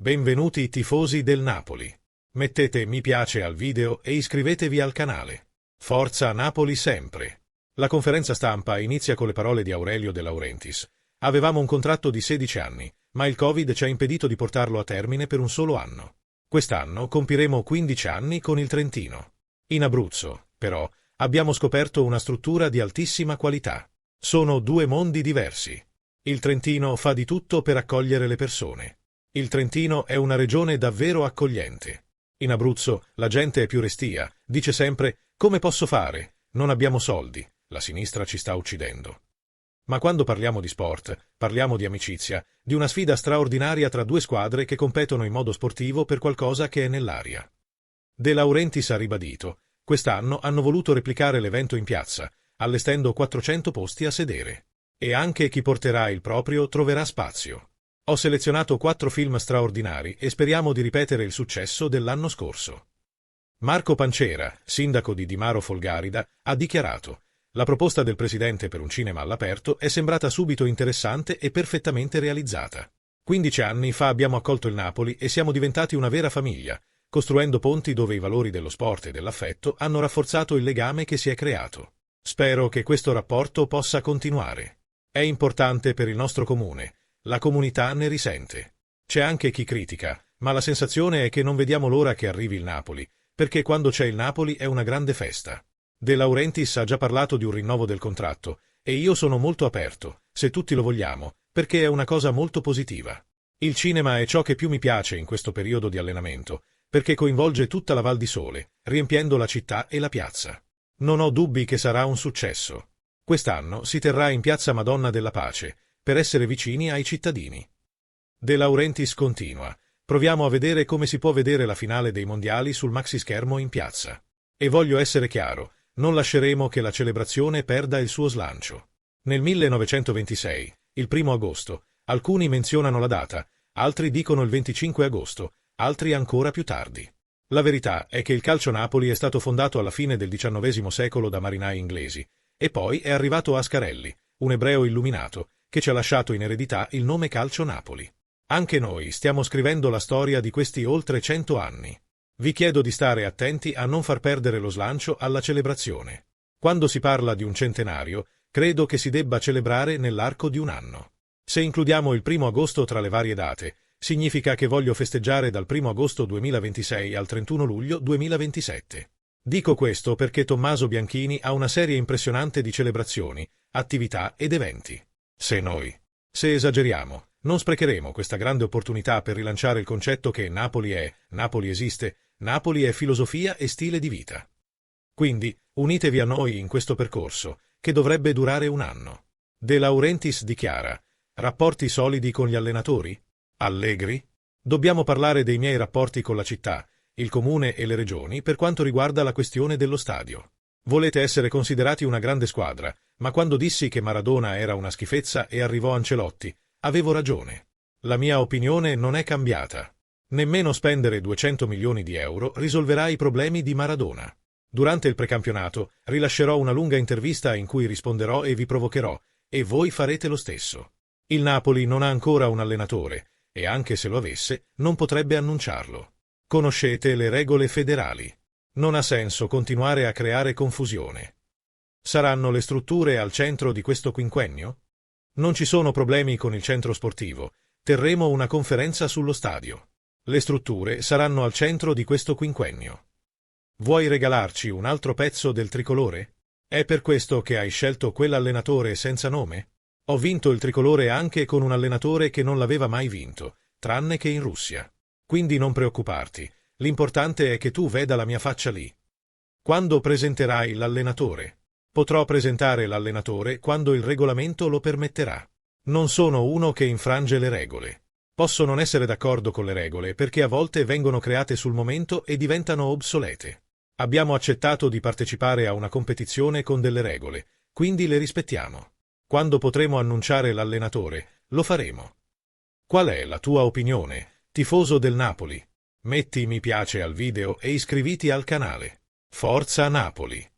Benvenuti tifosi del Napoli. Mettete mi piace al video e iscrivetevi al canale. Forza Napoli sempre. La conferenza stampa inizia con le parole di Aurelio De Laurentiis. Avevamo un contratto di 16 anni, ma il Covid ci ha impedito di portarlo a termine per un solo anno. Quest'anno compiremo 15 anni con il Trentino. In Abruzzo, però, abbiamo scoperto una struttura di altissima qualità. Sono due mondi diversi. Il Trentino fa di tutto per accogliere le persone. Il Trentino è una regione davvero accogliente. In Abruzzo la gente è più restia, dice sempre «come posso fare? Non abbiamo soldi, la sinistra ci sta uccidendo». Ma quando parliamo di sport, parliamo di amicizia, di una sfida straordinaria tra due squadre che competono in modo sportivo per qualcosa che è nell'aria. De Laurentiis ha ribadito, quest'anno hanno voluto replicare l'evento in piazza, allestendo 400 posti a sedere. E anche chi porterà il proprio troverà spazio. Ho selezionato 4 film straordinari e speriamo di ripetere il successo dell'anno scorso. Marco Pancera, sindaco di Dimaro Folgarida, ha dichiarato «La proposta del presidente per un cinema all'aperto è sembrata subito interessante e perfettamente realizzata. 15 anni fa abbiamo accolto il Napoli e siamo diventati una vera famiglia, costruendo ponti dove i valori dello sport e dell'affetto hanno rafforzato il legame che si è creato. Spero che questo rapporto possa continuare. È importante per il nostro comune. La comunità ne risente. C'è anche chi critica, ma la sensazione è che non vediamo l'ora che arrivi il Napoli, perché quando c'è il Napoli è una grande festa. De Laurentiis ha già parlato di un rinnovo del contratto, e io sono molto aperto, se tutti lo vogliamo, perché è una cosa molto positiva. Il cinema è ciò che più mi piace in questo periodo di allenamento, perché coinvolge tutta la Val di Sole, riempiendo la città e la piazza. Non ho dubbi che sarà un successo. Quest'anno si terrà in Piazza Madonna della Pace, per essere vicini ai cittadini. De Laurentiis continua. Proviamo a vedere come si può vedere la finale dei mondiali sul maxischermo in piazza. E voglio essere chiaro, non lasceremo che la celebrazione perda il suo slancio. Nel 1926, il 1° agosto, alcuni menzionano la data, altri dicono il 25 agosto, altri ancora più tardi. La verità è che il calcio Napoli è stato fondato alla fine del XIX secolo da marinai inglesi, e poi è arrivato Ascarelli, un ebreo illuminato, che ci ha lasciato in eredità il nome Calcio Napoli. Anche noi stiamo scrivendo la storia di questi oltre 100 anni. Vi chiedo di stare attenti a non far perdere lo slancio alla celebrazione. Quando si parla di un centenario, credo che si debba celebrare nell'arco di un anno. Se includiamo il 1° agosto tra le varie date, significa che voglio festeggiare dal 1° agosto 2026 al 31 luglio 2027. Dico questo perché Tommaso Bianchini ha una serie impressionante di celebrazioni, attività ed eventi. Se esageriamo, non sprecheremo questa grande opportunità per rilanciare il concetto che Napoli esiste, Napoli è filosofia e stile di vita. Quindi, unitevi a noi in questo percorso, che dovrebbe durare un anno. De Laurentiis dichiara, rapporti solidi con gli allenatori? Allegri? Dobbiamo parlare dei miei rapporti con la città, il comune e le regioni per quanto riguarda la questione dello stadio. Volete essere considerati una grande squadra, ma quando dissi che Maradona era una schifezza e arrivò Ancelotti, avevo ragione. La mia opinione non è cambiata. Nemmeno spendere 200 milioni di euro risolverà i problemi di Maradona. Durante il precampionato rilascerò una lunga intervista in cui risponderò e vi provocherò, e voi farete lo stesso. Il Napoli non ha ancora un allenatore, e anche se lo avesse, non potrebbe annunciarlo. Conoscete le regole federali. Non ha senso continuare a creare confusione. Saranno le strutture al centro di questo quinquennio? Non ci sono problemi con il centro sportivo. Terremo una conferenza sullo stadio. Le strutture saranno al centro di questo quinquennio. Vuoi regalarci un altro pezzo del tricolore? È per questo che hai scelto quell'allenatore senza nome? Ho vinto il tricolore anche con un allenatore che non l'aveva mai vinto, tranne che in Russia. Quindi non preoccuparti. L'importante è che tu veda la mia faccia lì. Quando presenterai l'allenatore? Potrò presentare l'allenatore quando il regolamento lo permetterà. Non sono uno che infrange le regole. Posso non essere d'accordo con le regole perché a volte vengono create sul momento e diventano obsolete. Abbiamo accettato di partecipare a una competizione con delle regole, quindi le rispettiamo. Quando potremo annunciare l'allenatore, lo faremo. Qual è la tua opinione, tifoso del Napoli? Metti mi piace al video e iscriviti al canale. Forza Napoli!